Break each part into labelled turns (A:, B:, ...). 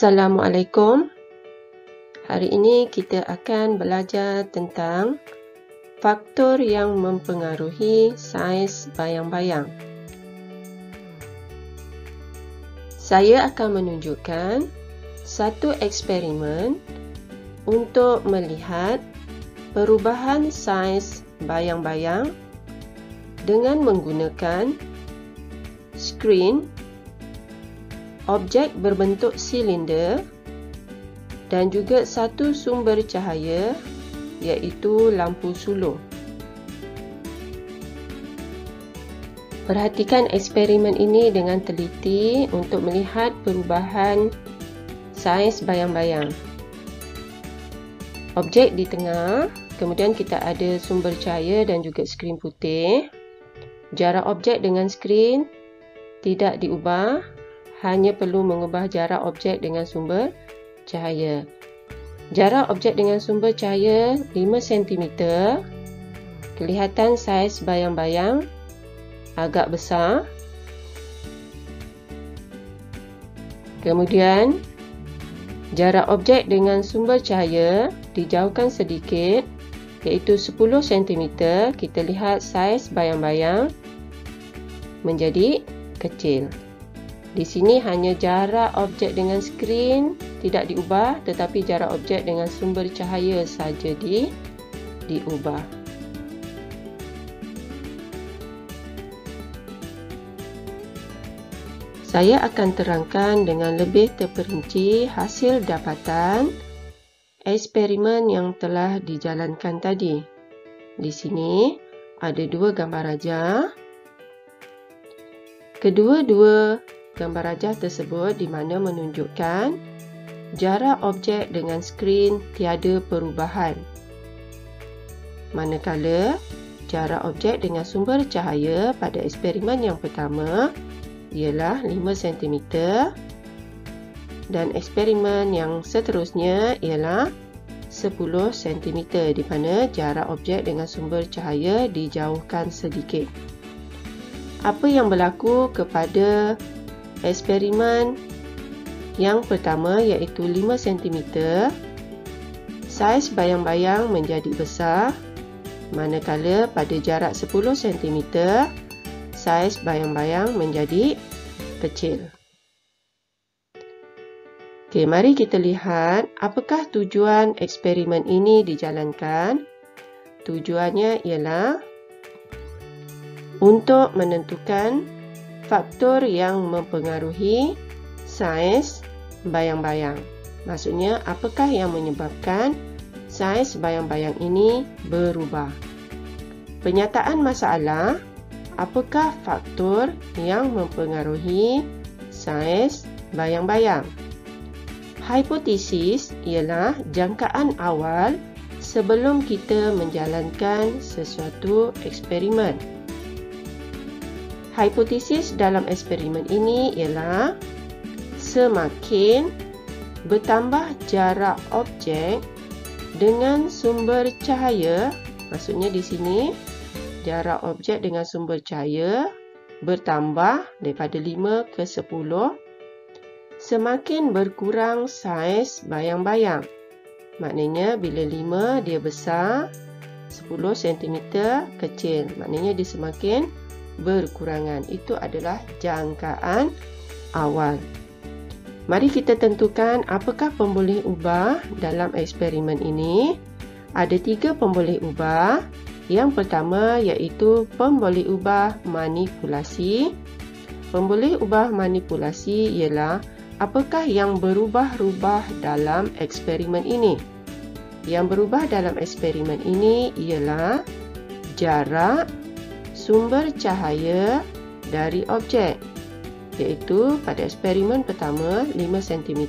A: Assalamualaikum. Hari ini kita akan belajar tentang faktor yang mempengaruhi saiz bayang-bayang. Saya akan menunjukkan satu eksperimen untuk melihat perubahan saiz bayang-bayang dengan menggunakan skrin, objek berbentuk silinder dan juga satu sumber cahaya iaitu lampu suluh. Perhatikan eksperimen ini dengan teliti untuk melihat perubahan saiz bayang-bayang. Objek di tengah, kemudian kita ada sumber cahaya dan juga skrin putih. Jarak objek dengan skrin tidak diubah, hanya perlu mengubah jarak objek dengan sumber cahaya. Jarak objek dengan sumber cahaya 5 cm. Kelihatan saiz bayang-bayang agak besar. Kemudian jarak objek dengan sumber cahaya dijauhkan sedikit, iaitu 10 cm. Kita lihat saiz bayang-bayang menjadi kecil. Di sini hanya jarak objek dengan skrin tidak diubah, tetapi jarak objek dengan sumber cahaya saja diubah. Saya akan terangkan dengan lebih terperinci hasil dapatan eksperimen yang telah dijalankan tadi. Di sini ada dua gambar rajah. Kedua-dua gambar rajah tersebut di mana menunjukkan jarak objek dengan skrin tiada perubahan. Manakala jarak objek dengan sumber cahaya pada eksperimen yang pertama ialah 5 cm dan eksperimen yang seterusnya ialah 10 cm di mana jarak objek dengan sumber cahaya dijauhkan sedikit. Apa yang berlaku kepada eksperimen yang pertama iaitu 5 cm, saiz bayang-bayang menjadi besar, manakala pada jarak 10 cm, saiz bayang-bayang menjadi kecil. Okey, mari kita lihat apakah tujuan eksperimen ini dijalankan. Tujuannya ialah untuk menentukan faktor yang mempengaruhi saiz bayang-bayang. Maksudnya, apakah yang menyebabkan saiz bayang-bayang ini berubah? Penyataan masalah, apakah faktor yang mempengaruhi saiz bayang-bayang? Hipotesis ialah jangkaan awal sebelum kita menjalankan sesuatu eksperimen. Hipotesis dalam eksperimen ini ialah semakin bertambah jarak objek dengan sumber cahaya, maksudnya di sini jarak objek dengan sumber cahaya bertambah daripada 5 ke 10, semakin berkurang saiz bayang-bayang. Maknanya bila 5 dia besar, 10 cm kecil, maknanya dia semakin berkurangan. Itu adalah jangkaan awal. Mari kita tentukan apakah pemboleh ubah dalam eksperimen ini. Ada 3 pemboleh ubah. Yang pertama iaitu pemboleh ubah manipulasi. Pemboleh ubah manipulasi ialah apakah yang berubah-ubah dalam eksperimen ini. Yang berubah dalam eksperimen ini ialah jarak sumber cahaya dari objek, iaitu pada eksperimen pertama 5 cm,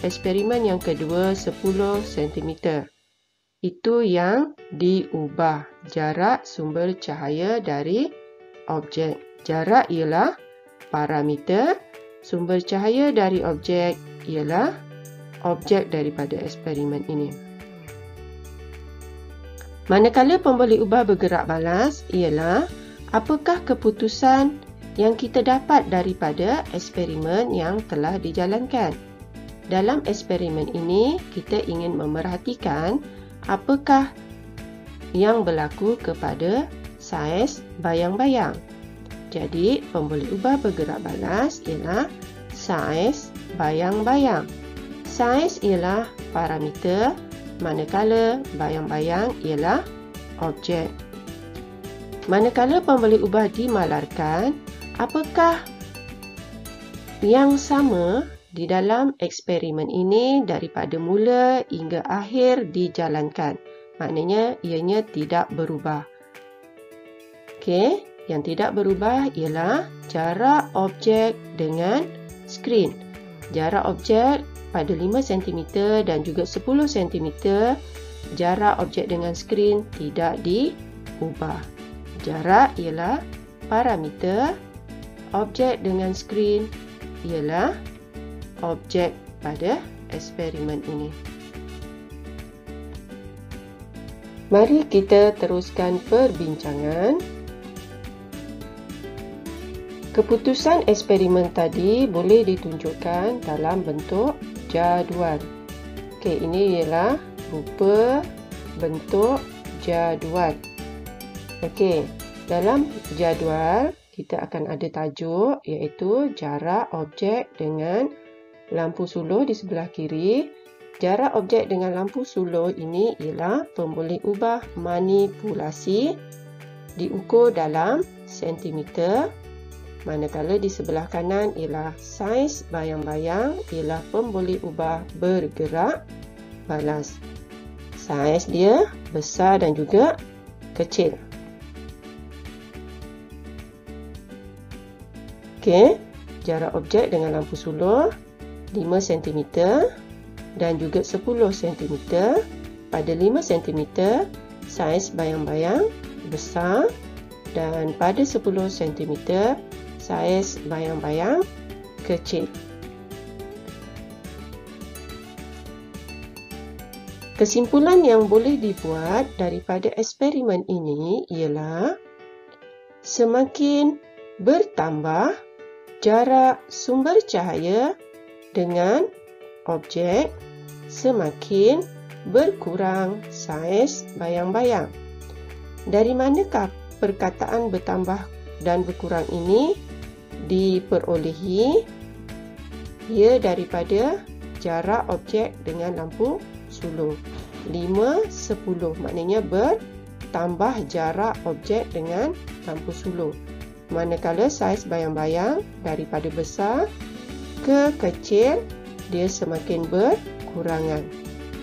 A: eksperimen yang kedua 10 cm. Itu yang diubah, jarak sumber cahaya dari objek. Jarak ialah parameter, sumber cahaya dari objek ialah objek daripada eksperimen ini. Manakala pemboleh ubah bergerak balas ialah apakah keputusan yang kita dapat daripada eksperimen yang telah dijalankan. dalam eksperimen ini kita ingin memerhatikan apakah yang berlaku kepada saiz bayang-bayang. Jadi, pemboleh ubah bergerak balas ialah saiz bayang-bayang. Saiz ialah parameter, manakala bayang-bayang ialah objek. Manakala pemboleh ubah dimalarkan, apakah yang sama di dalam eksperimen ini daripada mula hingga akhir dijalankan? Maknanya ianya tidak berubah. Okey, yang tidak berubah ialah jarak objek dengan skrin. Jarak objek pada 5 cm dan juga 10 cm, jarak objek dengan skrin tidak diubah. Jarak ialah parameter, objek dengan skrin ialah objek pada eksperimen ini. Mari kita teruskan perbincangan. Keputusan eksperimen tadi boleh ditunjukkan dalam bentuk jadual. Okey, ini ialah rupa bentuk jadual. Okey, dalam jadual kita akan ada tajuk iaitu jarak objek dengan lampu suluh di sebelah kiri. Jarak objek dengan lampu suluh ini ialah pemboleh ubah manipulasi diukur dalam sentimeter, manakala di sebelah kanan ialah saiz bayang-bayang ialah pemboleh ubah bergerak balas. Saiz dia besar dan juga kecil. Okey, jarak objek dengan lampu suluh 5 cm dan juga 10 cm. Pada 5 cm, saiz bayang-bayang besar dan pada 10 cm, saiz bayang-bayang kecil. Kesimpulan yang boleh dibuat daripada eksperimen ini ialah semakin bertambah jarak sumber cahaya dengan objek, semakin berkurang saiz bayang-bayang. Dari manakah perkataan bertambah dan berkurang ini diperolehi? Ia daripada jarak objek dengan lampu suluh. 5, 10 maknanya bertambah jarak objek dengan lampu suluh. Manakala saiz bayang-bayang daripada besar ke kecil, dia semakin berkurangan.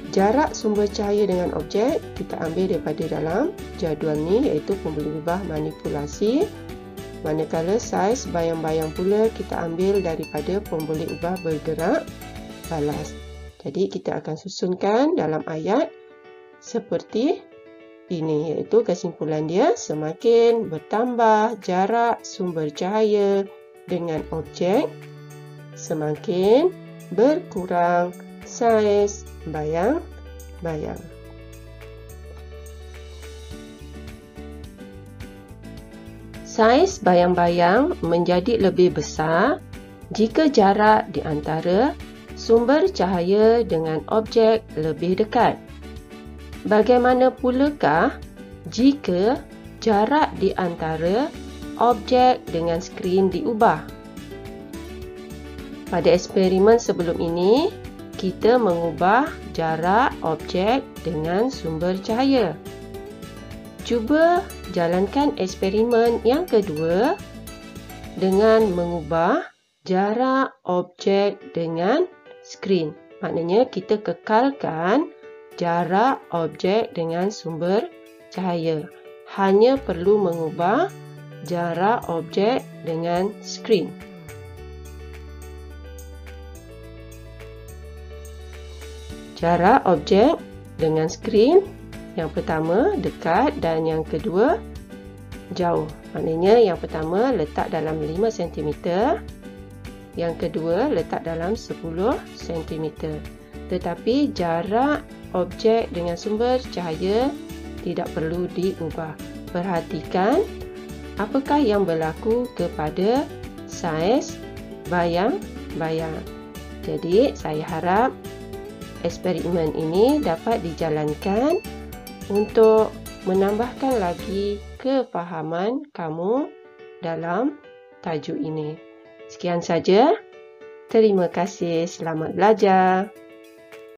A: Jarak sumber cahaya dengan objek kita ambil daripada dalam jadual ni iaitu pemboleh ubah manipulasi. Manakala saiz bayang-bayang pula kita ambil daripada pemboleh ubah bergerak balas. Jadi kita akan susunkan dalam ayat seperti ini, iaitu kesimpulan dia semakin bertambah jarak sumber cahaya dengan objek, semakin berkurang saiz bayang-bayang. Saiz bayang-bayang menjadi lebih besar jika jarak di antara sumber cahaya dengan objek lebih dekat. Bagaimana pulakah jika jarak di antara objek dengan skrin diubah? Pada eksperimen sebelum ini, kita mengubah jarak objek dengan sumber cahaya. Cuba jalankan eksperimen yang kedua dengan mengubah jarak objek dengan skrin. Maknanya kita kekalkan jarak objek dengan sumber cahaya. Hanya perlu mengubah jarak objek dengan skrin. Jarak objek dengan skrin, yang pertama dekat dan yang kedua jauh. Maknanya yang pertama letak dalam 5 cm, yang kedua letak dalam 10 cm. Tetapi jarak objek dengan sumber cahaya tidak perlu diubah. Perhatikan apakah yang berlaku kepada saiz bayang-bayang. Jadi, saya harap eksperimen ini dapat dijalankan untuk menambahkan lagi kefahaman kamu dalam tajuk ini. Sekian saja. Terima kasih. Selamat belajar.